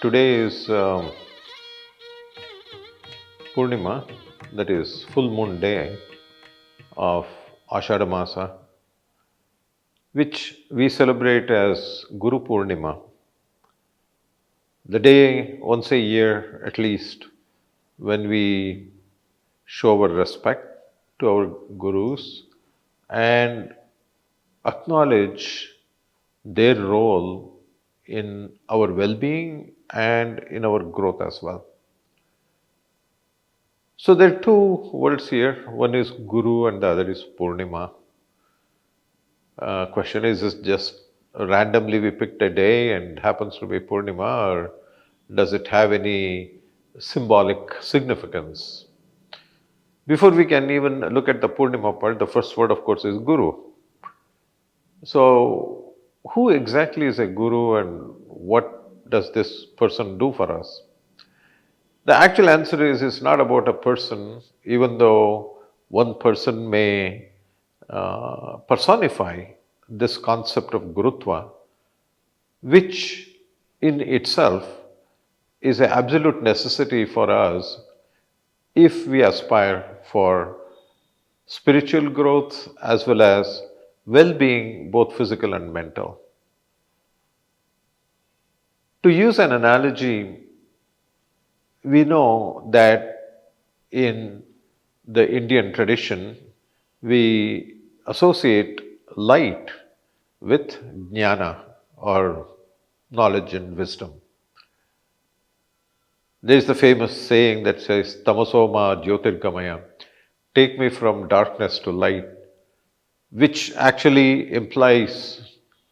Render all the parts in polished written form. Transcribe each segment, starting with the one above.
Today is Purnima, that is full moon day of Ashadha Masa, which we celebrate as Guru Poornima, the day once a year at least when we show our respect to our gurus and acknowledge their role in our well being and in our growth as well. So there are two words here. One is Guru and the other is Purnima. Question is this just randomly we picked a day and happens to be Purnima, or does it have any symbolic significance? Before we can even look at the Purnima part, the first word, of course, is Guru. So, who exactly is a Guru and what does this person do for us? The actual answer is it's not about a person, even though one person may personify this concept of Gurutva, which in itself is an absolute necessity for us if we aspire for spiritual growth as well as well being, both physical and mental. To use an analogy, we know that in the Indian tradition, we associate light with jnana or knowledge and wisdom. There is the famous saying that says, Tamasoma Jyotirgamaya, take me from darkness to light, which actually implies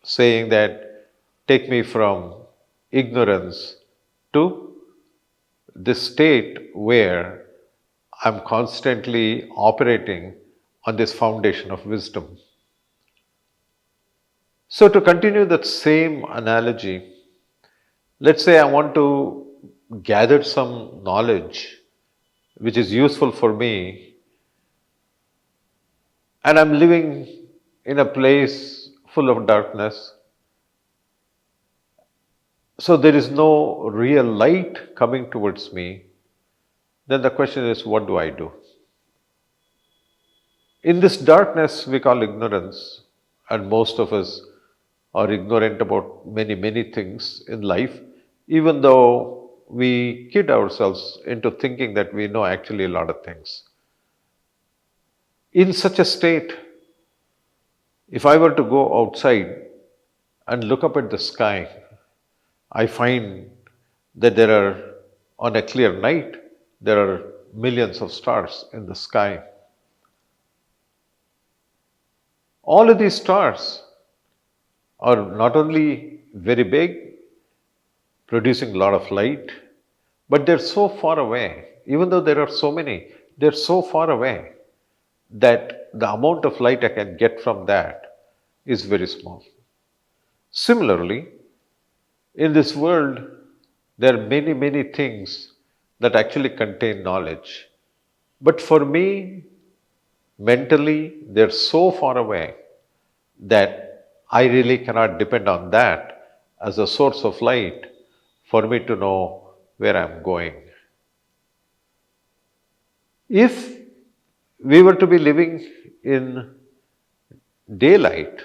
saying that take me from ignorance to this state where I'm constantly operating on this foundation of wisdom. So, to continue that same analogy, let's say I want to gather some knowledge which is useful for me, and I'm living in a place full of darkness. So, there is no real light coming towards me. Then the question is, what do I do? In this darkness we call ignorance, and most of us are ignorant about many things in life, even though we kid ourselves into thinking that we know actually a lot of things. In such a state, if I were to go outside and look up at the sky, I find that there are, on a clear night, there are millions of stars in the sky. All of these stars are not only very big, producing a lot of light, but they're so far away. Even though there are so many, they're so far away that the amount of light I can get from that is very small. Similarly, in this world, there are many things that actually contain knowledge. But for me, mentally, they're so far away that I really cannot depend on that as a source of light for me to know where I'm going. If we were to be living in daylight,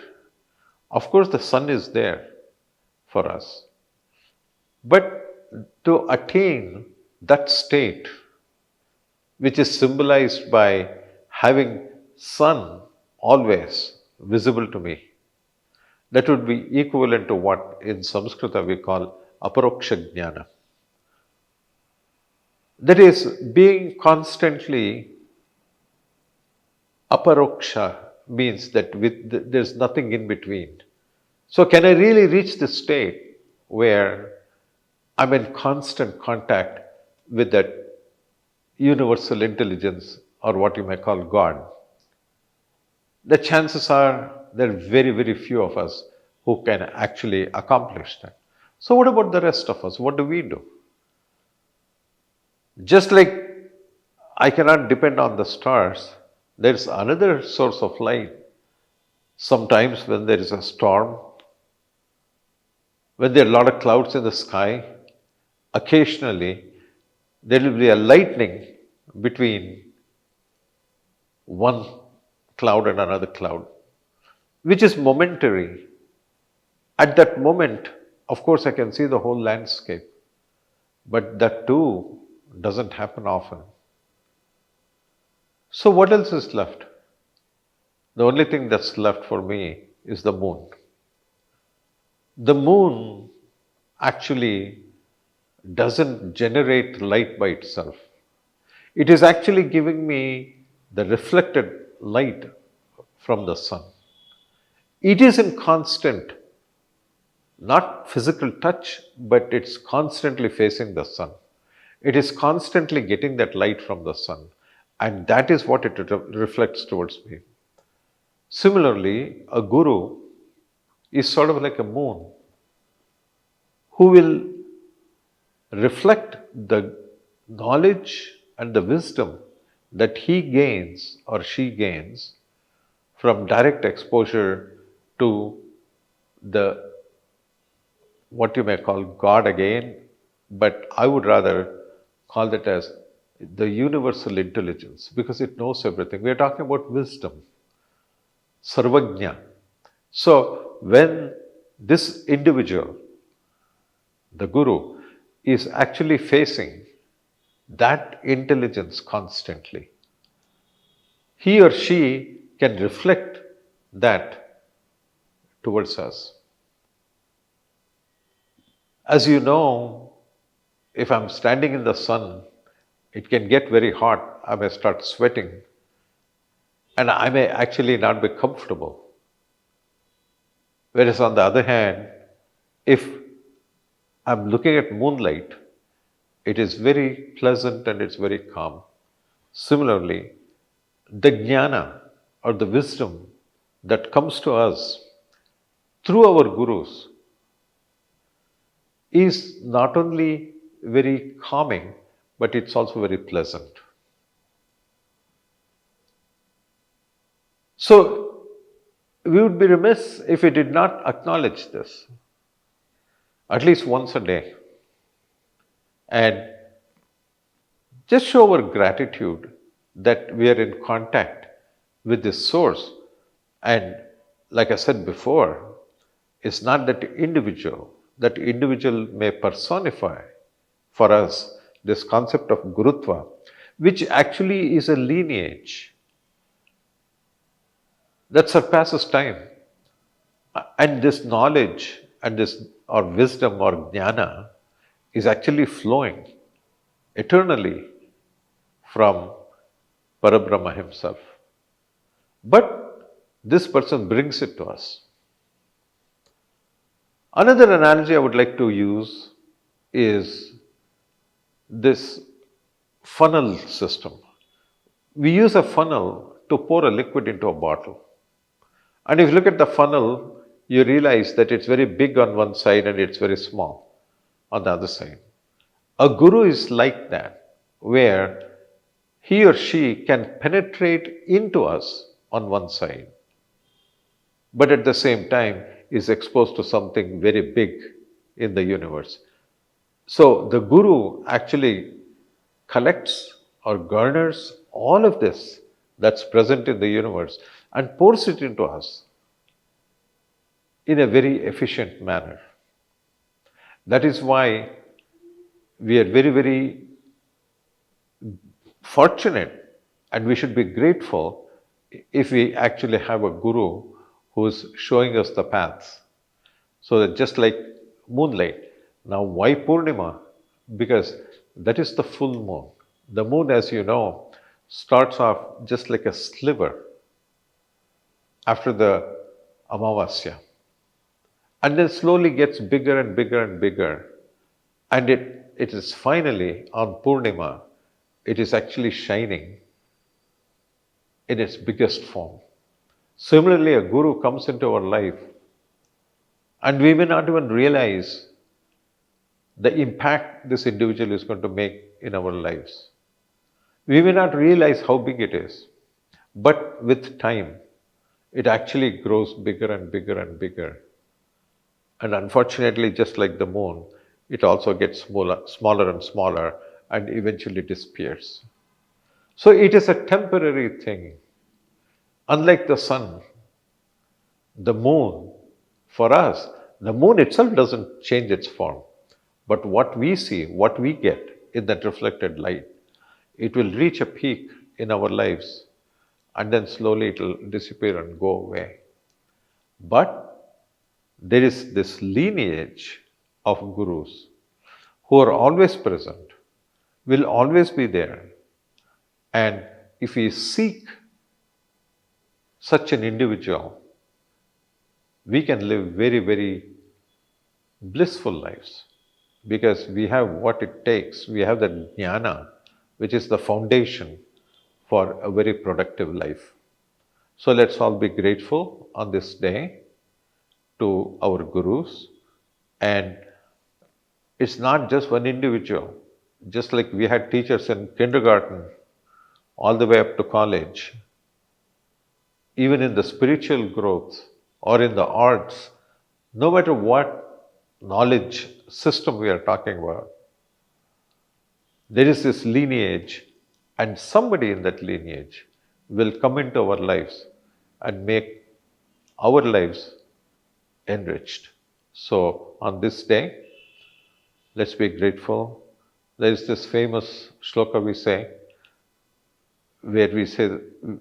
of course the sun is there for us. But to attain that state, which is symbolized by having sun always visible to me, that would be equivalent to what in Samskrita we call aparoksha jnana. That is, being constantly aparoksha means that there's nothing in between. So, can I really reach the state where I'm in constant contact with that universal intelligence, or what you may call God? The chances are there are very few of us who can actually accomplish that. So, what about the rest of us? What do we do? Just like I cannot depend on the stars, there's another source of light. Sometimes, when there is a storm, when there are a lot of clouds in the sky, occasionally there will be a lightning between one cloud and another cloud, which is momentary. At that moment, of course, I can see the whole landscape, but that too doesn't happen often. So, what else is left? The only thing that's left for me is the moon. The moon actually doesn't generate light by itself. It is actually giving me the reflected light from the sun. It is in constant, not physical touch, but it's constantly facing the sun. It is constantly getting that light from the sun, and that is what it reflects towards me. Similarly, a guru is sort of like a moon who will reflect the knowledge and the wisdom that he gains or she gains from direct exposure to the what you may call God again, but I would rather call that as the universal intelligence because it knows everything. We are talking about wisdom, sarvajna. So when this individual, the guru, is actually facing that intelligence constantly, he or she can reflect that towards us. As you know, if I'm standing in the sun, it can get very hot. I may start sweating and I may actually not be comfortable. Whereas on the other hand, if I'm looking at moonlight, it is very pleasant and it's very calm. Similarly, the jnana or the wisdom that comes to us through our gurus is not only very calming, but it's also very pleasant. So, we would be remiss if we did not acknowledge this at least once a day and just show our gratitude that we are in contact with this source. And like I said before, it's not that individual may personify for us this concept of gurutva, which actually is a lineage that surpasses time. And this knowledge and this or wisdom or jnana is actually flowing eternally from Parabrahma himself. But this person brings it to us. Another analogy I would like to use is this funnel system. We use a funnel to pour a liquid into a bottle. And if you look at the funnel, you realize that it's very big on one side and it's very small on the other side. A guru is like that, where he or she can penetrate into us on one side, but at the same time is exposed to something very big in the universe. So the guru actually collects or garners all of this that's present in the universe and pours it into us in a very efficient manner. That is why we are very, very fortunate and we should be grateful if we actually have a guru who's showing us the paths. So that just like moonlight. Now, why Purnima? Because that is the full moon. The moon, as you know, starts off just like a sliver after the Amavasya. And then slowly gets bigger and bigger and bigger. And it is finally on Purnima, it is actually shining in its biggest form. Similarly, a guru comes into our life and we may not even realize the impact this individual is going to make in our lives. We may not realize how big it is, but with time, it actually grows bigger and bigger and bigger. And unfortunately, just like the moon, it also gets smaller and smaller and eventually disappears. So it is a temporary thing. Unlike the sun, the moon, for us, the moon itself doesn't change its form. But what we see, what we get in that reflected light, it will reach a peak in our lives and then slowly it will disappear and go away. But there is this lineage of gurus who are always present, will always be there. And if we seek such an individual, we can live very, very blissful lives because we have what it takes. We have that jnana, which is the foundation for a very productive life. So let's all be grateful on this day to our gurus. And it's not just one individual, just like we had teachers in kindergarten all the way up to college, even in the spiritual growth or in the arts, no matter what knowledge system we are talking about, there is this lineage, and somebody in that lineage will come into our lives and make our lives enriched. So, on this day, let's be grateful. There is this famous shloka we say, where we say,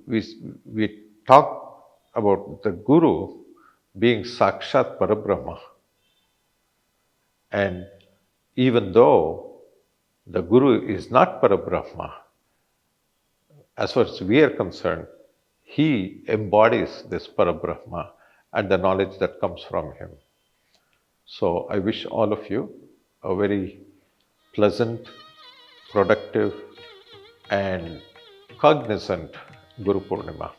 we, we talk about the Guru being Sakshat Parabrahma. And even though the Guru is not Parabrahma, as far as we are concerned, he embodies this Parabrahma and the knowledge that comes from him. So I wish all of you a very pleasant, productive, and cognizant Guru Poornima.